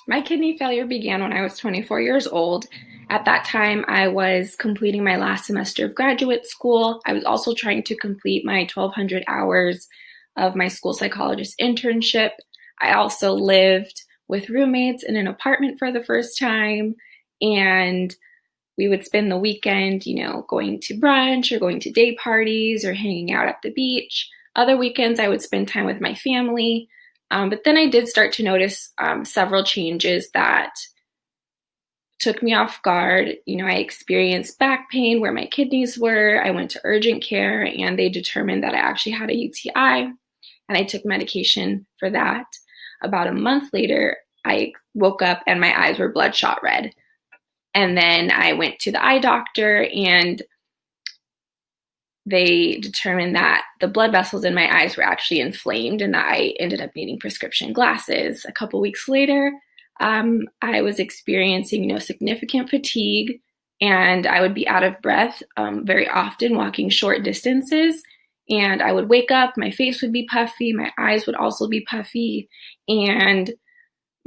My kidney failure began when I was 24 years old. At that time, I was completing my last semester of graduate school. I was also trying to complete my 1,200 hours of my school psychologist internship. I also lived with roommates in an apartment for the first time, and we would spend the weekend, going to brunch or going to day parties or hanging out at the beach. Other weekends, I would spend time with my family. But then I did start to notice several changes that took me off guard. I experienced back pain where my kidneys were. I went to urgent care and they determined that I actually had a UTI, and I took medication for that. About a month later, I woke up and my eyes were bloodshot red. And then I went to the eye doctor and they determined that the blood vessels in my eyes were actually inflamed and that I ended up needing prescription glasses. A couple weeks later, I was experiencing, significant fatigue, and I would be out of breath very often walking short distances. And I would wake up, my face would be puffy, my eyes would also be puffy, and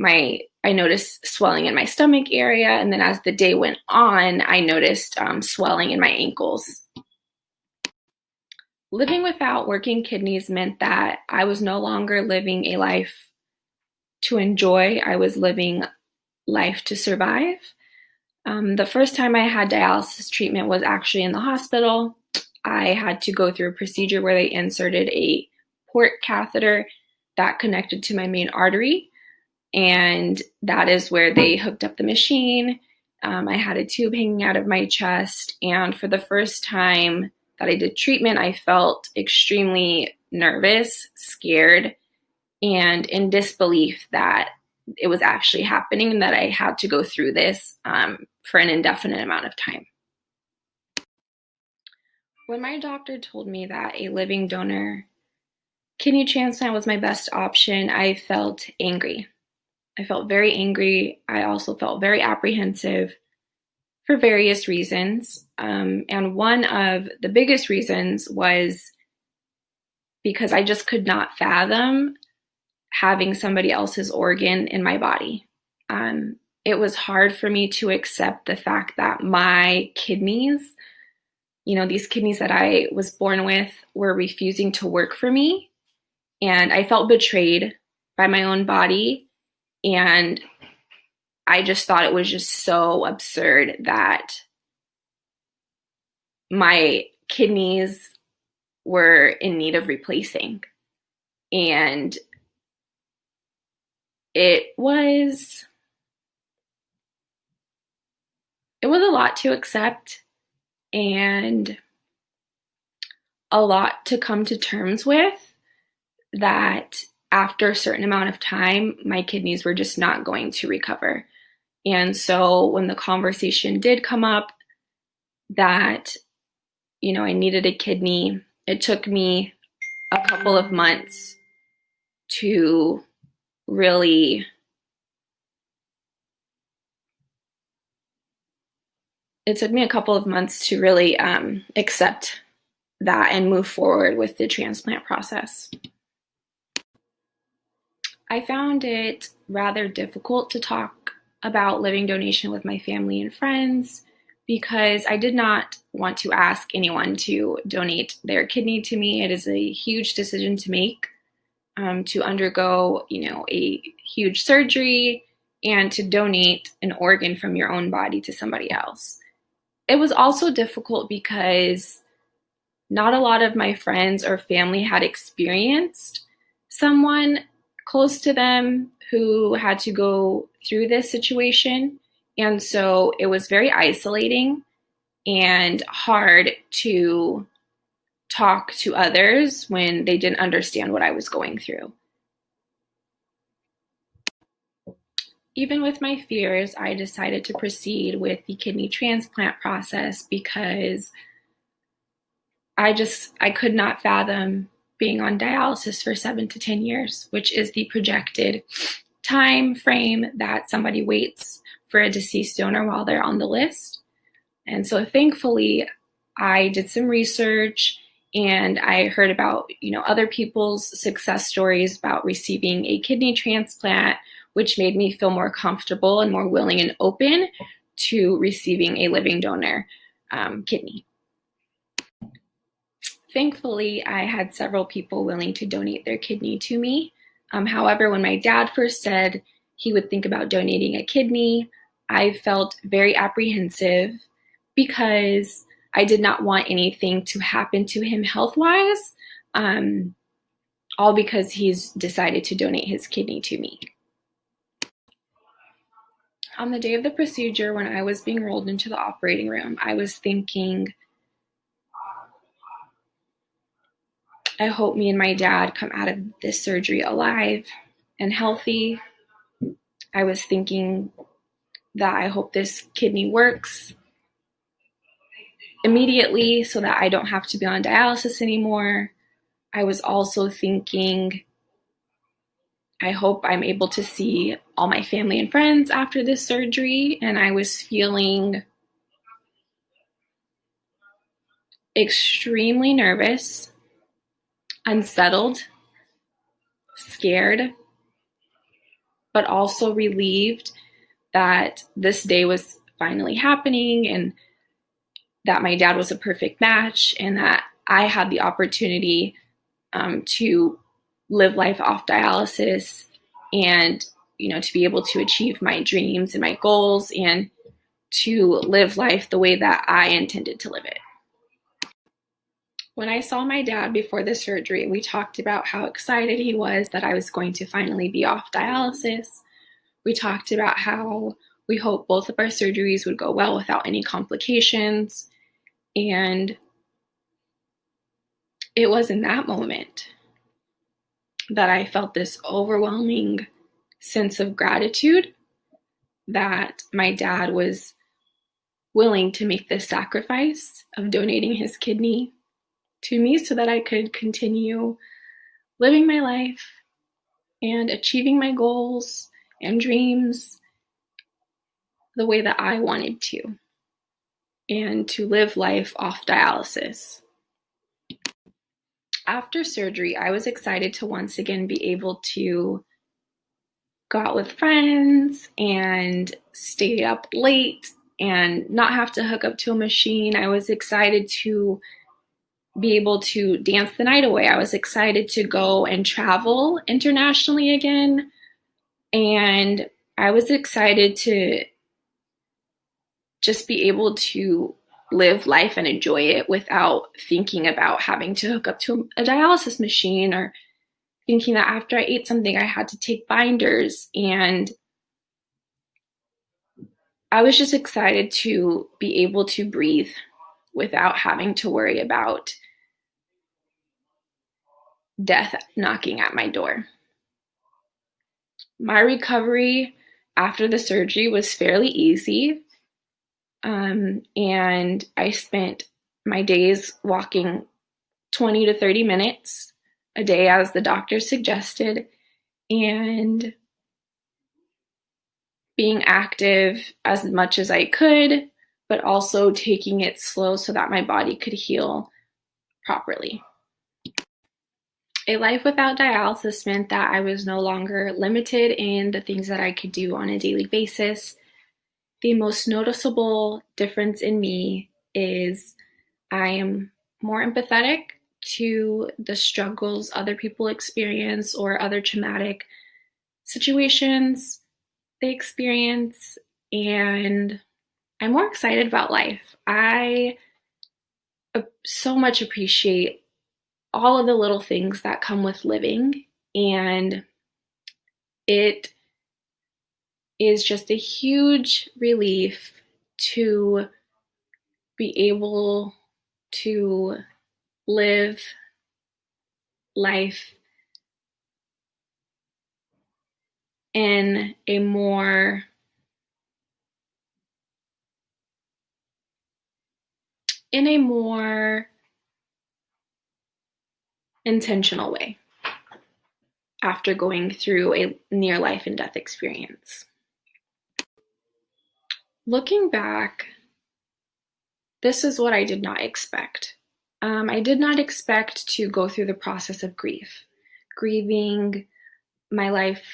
I noticed swelling in my stomach area. And then as the day went on, I noticed swelling in my ankles. Living without working kidneys meant that I was no longer living a life to enjoy. I was living life to survive. The first time I had dialysis treatment was actually in the hospital. I had to go through a procedure where they inserted a port catheter that connected to my main artery, and that is where they hooked up the machine. I had a tube hanging out of my chest, and for the first time that I did treatment, I felt extremely nervous, scared, and in disbelief that it was actually happening and that I had to go through this for an indefinite amount of time. When my doctor told me that a living donor kidney transplant was my best option, I felt angry. I felt very angry. I also felt very apprehensive for various reasons. And one of the biggest reasons was because I just could not fathom having somebody else's organ in my body. It was hard for me to accept the fact that my kidneys, these kidneys that I was born with, were refusing to work for me. And I felt betrayed by my own body. And I just thought it was just so absurd that my kidneys were in need of replacing. And it was a lot to accept and a lot to come to terms with, that after a certain amount of time, my kidneys were just not going to recover. And so when the conversation did come up that, I needed a kidney, it took me a couple of months to really accept that and move forward with the transplant process. I found it rather difficult to talk about living donation with my family and friends because I did not want to ask anyone to donate their kidney to me. It is a huge decision to make, to undergo, a huge surgery and to donate an organ from your own body to somebody else. It was also difficult because not a lot of my friends or family had experienced someone close to them who had to go through this situation. And so it was very isolating and hard to talk to others when they didn't understand what I was going through. Even with my fears, I decided to proceed with the kidney transplant process because I could not fathom being on dialysis for 7 to 10 years, which is the projected time frame that somebody waits for a deceased donor while they're on the list. And so thankfully, I did some research and I heard about, other people's success stories about receiving a kidney transplant which made me feel more comfortable and more willing and open to receiving a living donor kidney. Thankfully, I had several people willing to donate their kidney to me. However, when my dad first said he would think about donating a kidney, I felt very apprehensive because I did not want anything to happen to him health-wise, all because he's decided to donate his kidney to me. On the day of the procedure, when I was being rolled into the operating room, I was thinking, I hope me and my dad come out of this surgery alive and healthy. I was thinking that I hope this kidney works immediately so that I don't have to be on dialysis anymore. I was also thinking, I hope I'm able to see all my family and friends after this surgery. And I was feeling extremely nervous, unsettled, scared, but also relieved that this day was finally happening and that my dad was a perfect match and that I had the opportunity to live life off dialysis and, to be able to achieve my dreams and my goals and to live life the way that I intended to live it. When I saw my dad before the surgery, we talked about how excited he was that I was going to finally be off dialysis. We talked about how we hope both of our surgeries would go well without any complications. And it was in that moment that I felt this overwhelming sense of gratitude that my dad was willing to make this sacrifice of donating his kidney to me so that I could continue living my life and achieving my goals and dreams the way that I wanted to, and to live life off dialysis. After surgery, I was excited to once again be able to go out with friends and stay up late and not have to hook up to a machine. I was excited to be able to dance the night away. I was excited to go and travel internationally again. And I was excited to just be able to live life and enjoy it without thinking about having to hook up to a dialysis machine or thinking that after I ate something I had to take binders. And I was just excited to be able to breathe without having to worry about death knocking at my door. My recovery after the surgery was fairly easy. And I spent my days walking 20 to 30 minutes a day as the doctor suggested, and being active as much as I could, but also taking it slow so that my body could heal properly. A life without dialysis meant that I was no longer limited in the things that I could do on a daily basis. The most noticeable difference in me is I am more empathetic to the struggles other people experience or other traumatic situations they experience, and I'm more excited about life. I so much appreciate all of the little things that come with living, and it is just a huge relief to be able to live life in a more intentional way after going through a near life and death experience. Looking back, this is what I did not expect. I did not expect to go through the process of grieving my life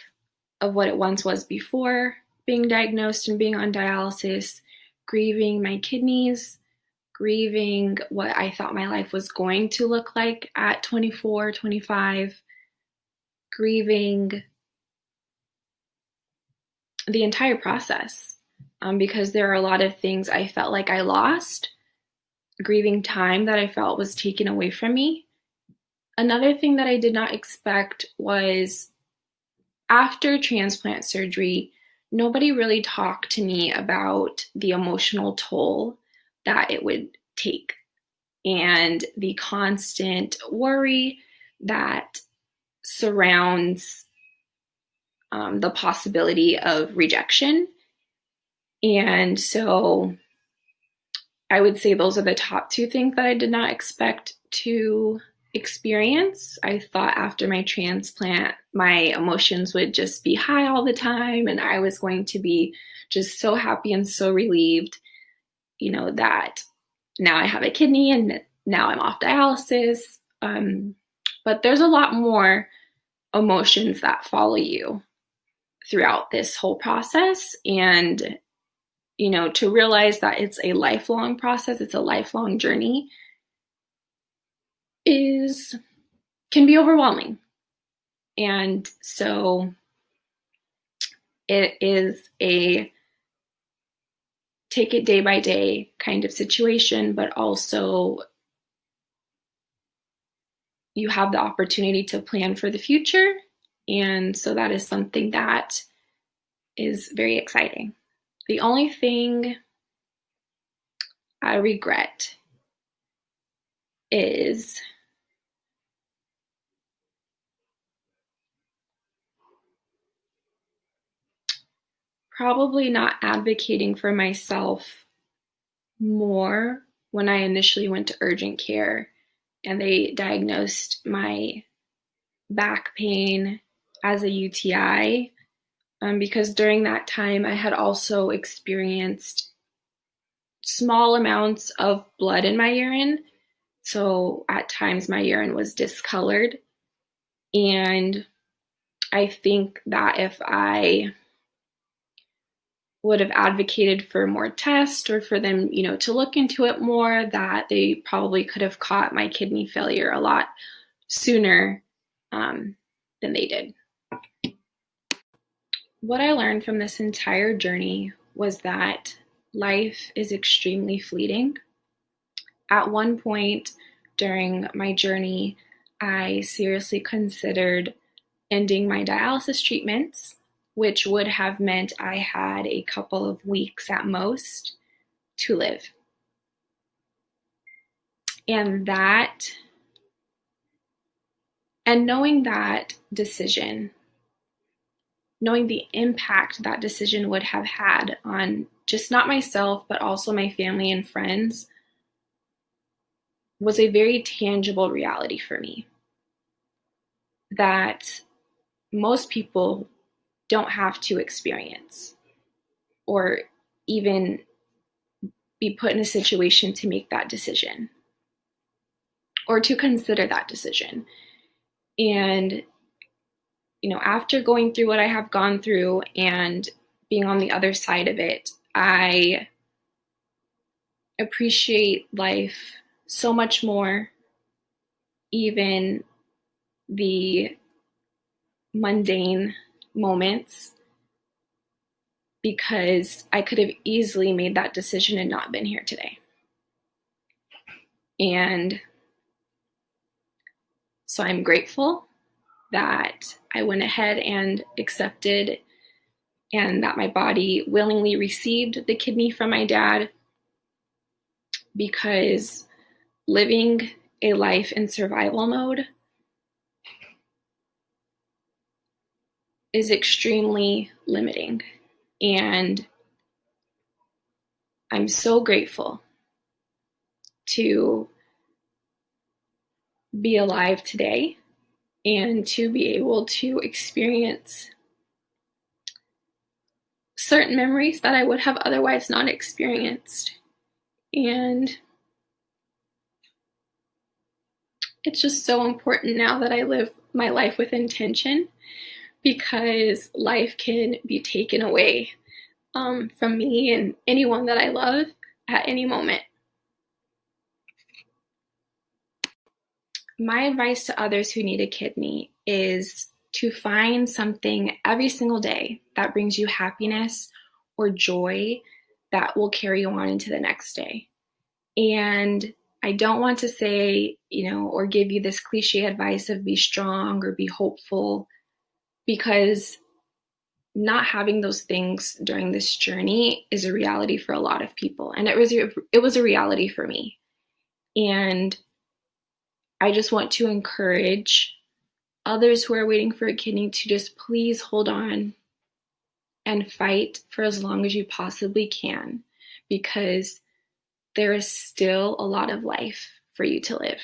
of what it once was before being diagnosed and being on dialysis, grieving my kidneys, grieving what I thought my life was going to look like at 24, 25, grieving the entire process, because there are a lot of things I felt like I lost, grieving time that I felt was taken away from me. Another thing that I did not expect was after transplant surgery, nobody really talked to me about the emotional toll that it would take and the constant worry that surrounds the possibility of rejection. And so I would say those are the top two things that I did not expect to experience. I thought after my transplant, my emotions would just be high all the time, and I was going to be just so happy and so relieved, that now I have a kidney and now I'm off dialysis. But there's a lot more emotions that follow you throughout this whole process. And, to realize that it's a lifelong process, it's a lifelong journey, can be overwhelming. And so it is a take it day by day kind of situation, but also you have the opportunity to plan for the future. And so that is something that is very exciting. The only thing I regret is probably not advocating for myself more when I initially went to urgent care and they diagnosed my back pain as a UTI, because during that time I had also experienced small amounts of blood in my urine. So at times my urine was discolored. And I think that if I would have advocated for more tests or for them, to look into it more, that they probably could have caught my kidney failure a lot sooner than they did. What I learned from this entire journey was that life is extremely fleeting. At one point during my journey, I seriously considered ending my dialysis treatments, which would have meant I had a couple of weeks at most to live. And knowing that decision, knowing the impact that decision would have had on just not myself, but also my family and friends, was a very tangible reality for me. That most people don't have to experience or even be put in a situation to make that decision or to consider that decision. And, after going through what I have gone through and being on the other side of it, I appreciate life so much more, even the mundane moments, because I could have easily made that decision and not been here today. And so I'm grateful that I went ahead and accepted and that my body willingly received the kidney from my dad, because living a life in survival mode is extremely limiting. And I'm so grateful to be alive today and to be able to experience certain memories that I would have otherwise not experienced. And it's just so important now that I live my life with intention, because life can be taken away from me and anyone that I love at any moment. My advice to others who need a kidney is to find something every single day that brings you happiness or joy that will carry you on into the next day. And I don't want to say, or give you this cliche advice of be strong or be hopeful, because not having those things during this journey is a reality for a lot of people. And it was a reality for me. And I just want to encourage others who are waiting for a kidney to just please hold on and fight for as long as you possibly can, because there is still a lot of life for you to live.